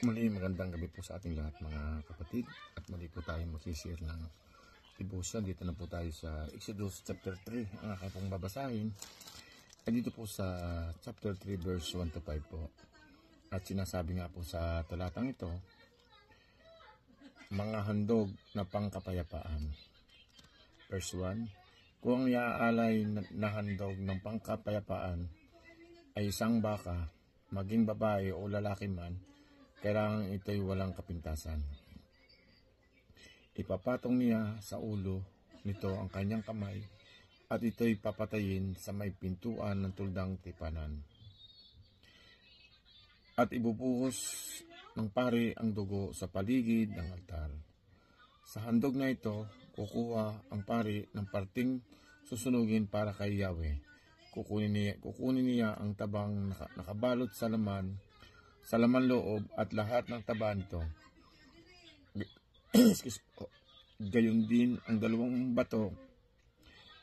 Muli magandang gabi po sa ating lahat mga kapatid, at muli po tayo mag-share ng devotion. Dito na po tayo sa Exodus chapter 3. Ang aking pong babasahin ay dito po sa chapter 3 verse 1 to 5 po. At sinasabi nga po sa talatang ito, mga handog na pangkapayapaan. Verse 1, kung ang iaalay na handog ng pangkapayapaan ay isang baka, maging babae o lalaki man, kailangan ito'y walang kapintasan. Ipapatong niya sa ulo nito ang kanyang kamay at ito'y papatayin sa may pintuan ng tuldang tipanan. At ibubuhos ng pari ang dugo sa paligid ng altar. Sa handog na ito, kukuha ang pari ng parting susunugin para kay Yahweh. Kukunin niya ang tabang nakabalot sa laman loob at lahat ng taba nito. Gayon din ang dalawang bato,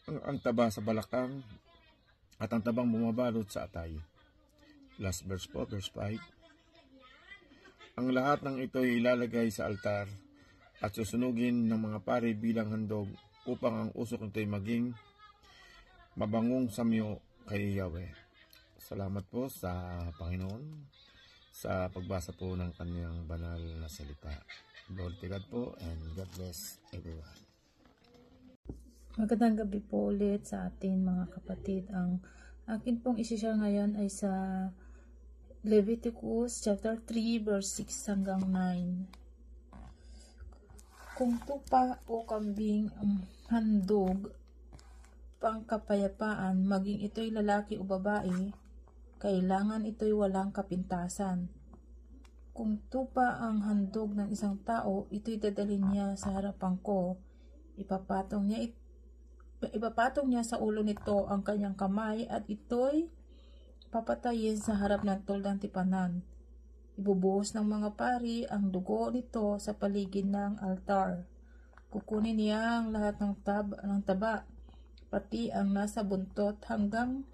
ang taba sa balakang at ang tabang bumabalot sa atay. Last verse po, verse 5. Ang lahat ng ito ay ilalagay sa altar at susunugin ng mga pari bilang handog upang ang usok nito ay maging mabangong samyo kay Yahweh. Salamat po sa Panginoon sa pagbasa po ng kanyang banal na salita. Lord to God po, and God bless everyone. Magandang gabi po ulit sa atin mga kapatid. Ang akin pong isishare ngayon ay sa Leviticus chapter 3 verse 6 hanggang 9. Kung tupa o kambing ang handog pangkapayapaan, maging ito'y lalaki o babae, kailangan ito'y walang kapintasan. Kung tupa ang handog ng isang tao, ito'y dadalhin niya sa harapan ko. Ipapatong niya sa ulo nito ang kanyang kamay at ito'y papatayin sa harap ng tuldang tipanan. Ibubuhos ng mga pari ang dugo nito sa paligid ng altar. Kukunin niya ang lahat ng taba, pati ang nasa buntot hanggang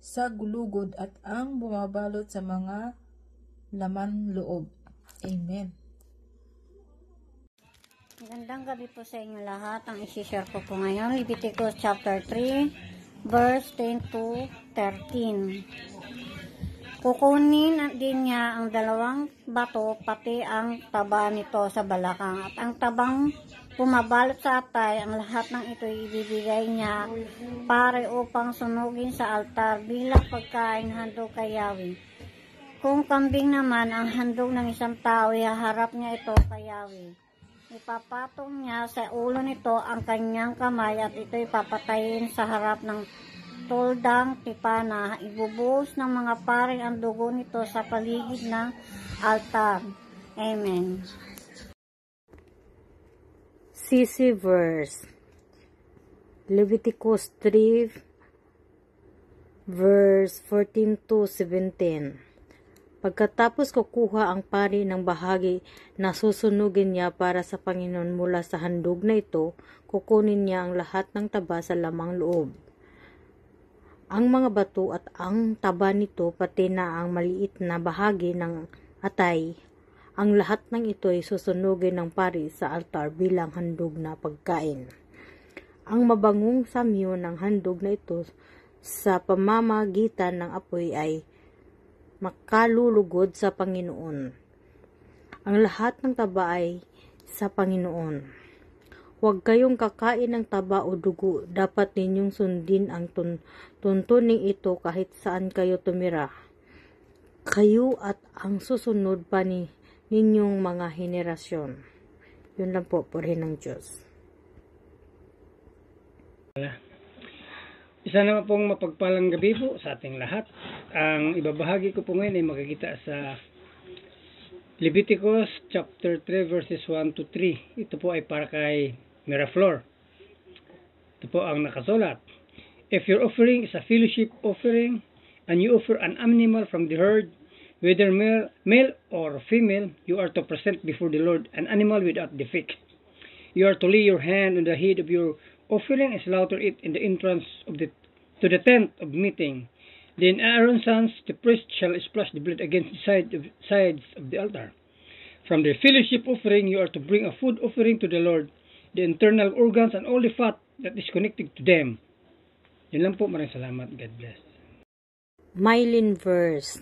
sa gulugod at ang bumabalot sa mga laman loob. Amen. Magandang gabi po sa inyo lahat. Ang isi-share ko po ngayon, Leviticus chapter 3, verse 10 to 13. Kukunin din niya ang dalawang bato, pati ang taba nito sa balakang, at ang tabang pumabalot sa atay. Ang lahat ng ito ibibigay niya pare upang sunugin sa altar bilang pagkain handog kay Yahweh. Kung kambing naman ang handog ng isang tao, ihaharap niya ito kay Yahweh. Ipapatong niya sa ulo nito ang kanyang kamay at ito'y papatayin sa harap ng tuldang tipana. Ibubuhos ng mga pare ang dugo nito sa paligid ng altar. Amen. CC verse Leviticus 3 verse 14 to 17. Pagkatapos kukuha ang pari ng bahagi na susunugin niya para sa Panginoon mula sa handog na ito, kukunin niya ang lahat ng taba sa lamang loob, ang mga bato at ang taba nito, pati na ang maliit na bahagi ng atay. Ang lahat ng ito ay susunugin ng pari sa altar bilang handog na pagkain. Ang mabangong samyo ng handog na ito sa pamamagitan ng apoy ay makalulugod sa Panginoon. Ang lahat ng taba ay sa Panginoon. Huwag kayong kakain ng taba o dugo. Dapat ninyong sundin ang tuntuning ito kahit saan kayo tumira. Kayo at ang susunod pa ninyong mga henerasyon. Yun lang po, purihin ng Diyos. Isa naman pong mapagpalang gabi po sa ating lahat. Ang ibabahagi ko po ngayon ay makikita sa Leviticus chapter 3 verses 1 to 3. Ito po ay para kay Miraflor. Ito po ang nakasulat. If your offering is a fellowship offering and you offer an animal from the herd, whether male or female, you are to present before the Lord an animal without defect. You are to lay your hand on the head of your offering and slaughter it in the entrance to the tent of meeting. Then Aaron's sons, the priest, shall splash the blood against the sides of the altar. From the fellowship offering, you are to bring a food offering to the Lord, the internal organs and all the fat that is connected to them. Yun lang po, maraming salamat. God bless. Mylene verse.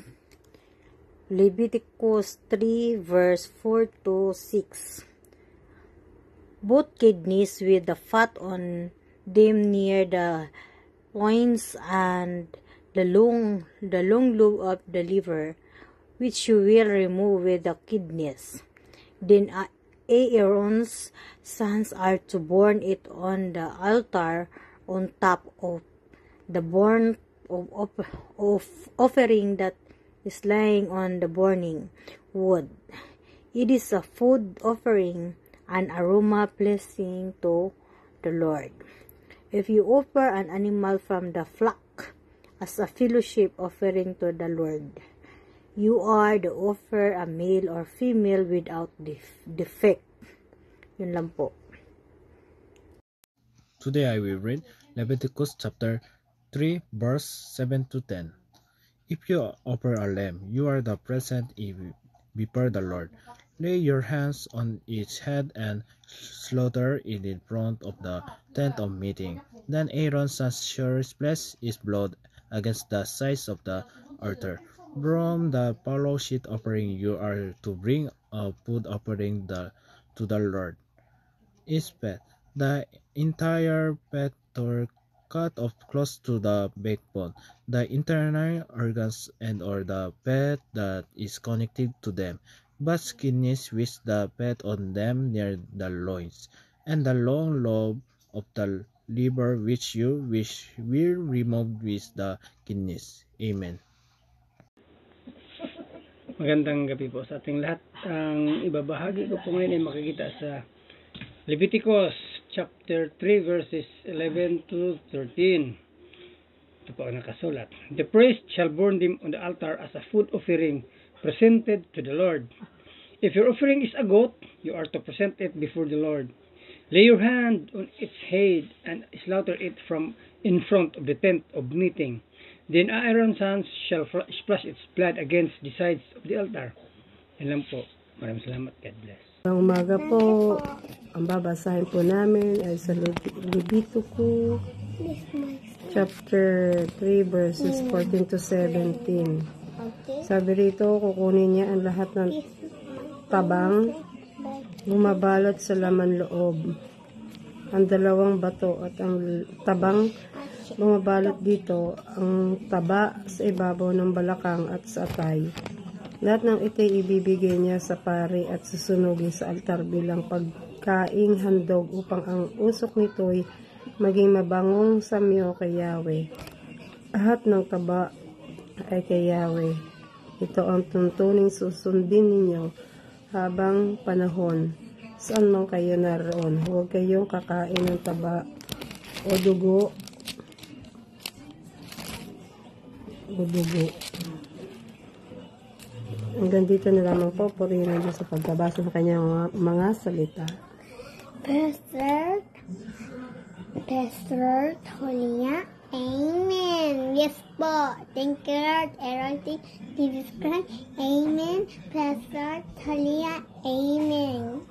Leviticus 3 verse 4 to 6. Both kidneys with the fat on them near the loins and the long lobe of the liver, which you will remove with the kidneys. Then Aaron's sons are to burn it on the altar on top of the burnt of offering that is lying on the burning wood. It is a food offering, an aroma pleasing to the Lord. If you offer an animal from the flock as a fellowship offering to the Lord, you are to offer a male or female without defect. Yun lang po. Today I will read Leviticus chapter 3 verse 7 to 10. If you offer a lamb, you are the present before the Lord. Lay your hands on its head and slaughter it in front of the tent of meeting. Then Aaron's sons shall splash its blood against the sides of the altar. From the fellowship offering you are to bring a food offering to the Lord. Its fat, the entire fat or cut off close to the backbone, the internal organs and or the fat that is connected to them, but kidneys with the fat on them near the loins, and the long lobe of the liver which you will remove with the kidneys. Amen. Magandang gabi po sa ating lahat. Ang ibabahagi ko po ngayon ay makikita sa Leviticus chapter 3 verses 11 to 13. Ito po ang nakasulat. The priest shall burn them on the altar as a food offering presented to the Lord. If your offering is a goat, you are to present it before the Lord. Lay your hand on its head and slaughter it from in front of the tent of meeting. Then Aaron's sons shall splash its blood against the sides of the altar. Yan lang po. Maraming salamat. God bless. Ang umaga po, ang babasahin po namin ay sa Leviticus chapter 3 verses 14 to 17. Sabi rito, kukunin niya ang lahat ng tabang bumabalot sa laman loob, ang dalawang bato at ang tabang bumabalot dito, ang taba sa ibabaw ng balakang at sa atay. Lahat ng ito'y ibibigay niya sa pari at susunugin sa altar bilang pagkaing handog upang ang usok nito'y maging mabangong samyo kay Yahweh. Lahat ng taba ay kay Yahweh. Ito ang tuntuning susundin ninyo habang panahon. Saan man kayo naroon, huwag kayong kakain ng taba o dugo. Hanggang dito na lamang po, purihin Diyos sa pagbabasa ng kanyang mga salita. Pastor Tolia, Amen. Yes po. Thank you, Lord. Everything Jesus Christ. Amen. Pastor Tolia, Amen.